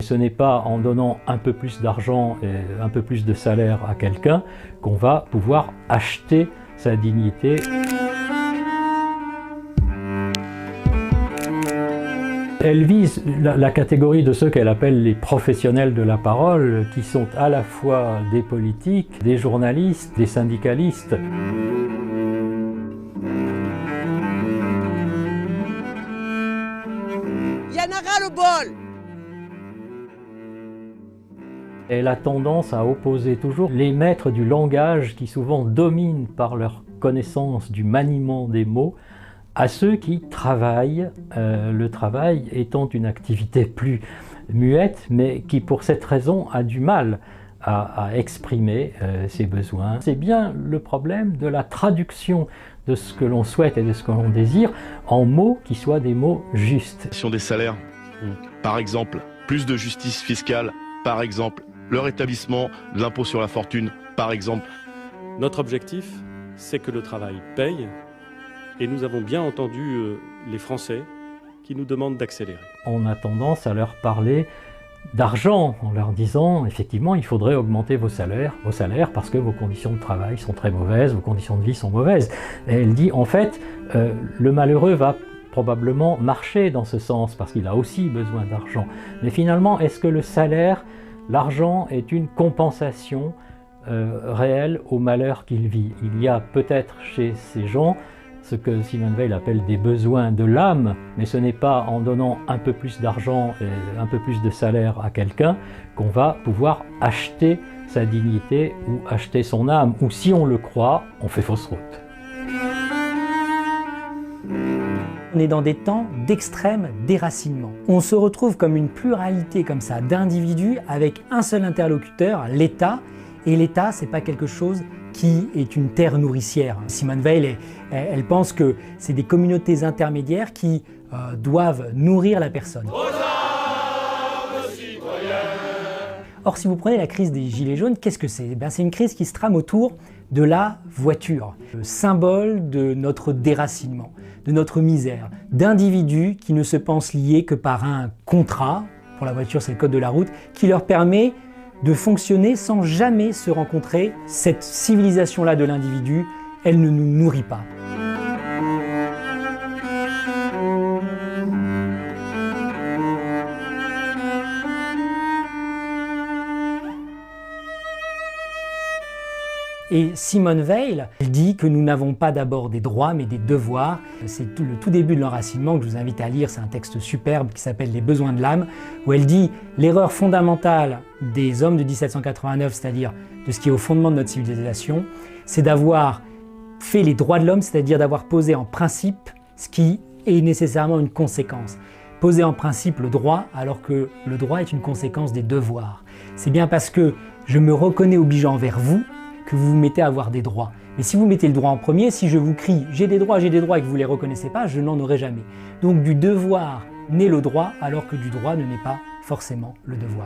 Ce n'est pas en donnant un peu plus d'argent et un peu plus de salaire à quelqu'un qu'on va pouvoir acheter sa dignité. Elle vise la catégorie de ceux qu'elle appelle les professionnels de la parole, qui sont à la fois des politiques, des journalistes, des syndicalistes. Il y en aura le bol. Elle a tendance à opposer toujours les maîtres du langage qui souvent dominent par leur connaissance du maniement des mots à ceux qui travaillent, le travail étant une activité plus muette, mais qui pour cette raison a du mal à exprimer ses besoins. C'est bien le problème de la traduction de ce que l'on souhaite et de ce que l'on désire en mots qui soient des mots justes. Des salaires, par exemple, plus de justice fiscale, par exemple, le rétablissement de l'impôt sur la fortune, par exemple. Notre objectif, c'est que le travail paye. Et nous avons bien entendu les Français qui nous demandent d'accélérer. On a tendance à leur parler d'argent en leur disant effectivement il faudrait augmenter vos salaires parce que vos conditions de travail sont très mauvaises, vos conditions de vie sont mauvaises. Et elle dit en fait le malheureux va probablement marcher dans ce sens parce qu'il a aussi besoin d'argent. Mais finalement, est-ce que le salaire, l'argent est une compensation réelle au malheur qu'il vit? Il y a peut-être chez ces gens ce que Simone Weil appelle des besoins de l'âme, mais ce n'est pas en donnant un peu plus d'argent et un peu plus de salaire à quelqu'un qu'on va pouvoir acheter sa dignité ou acheter son âme, ou si on le croit, on fait fausse route. On est dans des temps d'extrême déracinement. On se retrouve comme une pluralité comme ça d'individus avec un seul interlocuteur, l'État, et l'État, c'est pas quelque chose qui est une terre nourricière. Simone Weil, elle pense que c'est des communautés intermédiaires qui doivent nourrir la personne. Or, si vous prenez la crise des Gilets jaunes, qu'est-ce que c'est? C'est une crise qui se trame autour de la voiture, le symbole de notre déracinement, de notre misère, d'individus qui ne se pensent liés que par un contrat, pour la voiture c'est le code de la route, qui leur permet de fonctionner sans jamais se rencontrer. Cette civilisation-là de l'individu, elle ne nous nourrit pas. Et Simone Weil, elle dit que nous n'avons pas d'abord des droits, mais des devoirs. C'est le tout début de l'enracinement que je vous invite à lire, c'est un texte superbe qui s'appelle « Les besoins de l'âme », où elle dit « L'erreur fondamentale des hommes de 1789, c'est-à-dire de ce qui est au fondement de notre civilisation, c'est d'avoir fait les droits de l'homme, c'est-à-dire d'avoir posé en principe ce qui est nécessairement une conséquence. Poser en principe le droit, alors que le droit est une conséquence des devoirs. C'est bien parce que je me reconnais obligeant envers vous que vous vous mettez à avoir des droits. Mais si vous mettez le droit en premier, si je vous crie « j'ai des droits » et que vous ne les reconnaissez pas, je n'en aurai jamais. Donc du devoir naît le droit, alors que du droit ne naît pas forcément le devoir.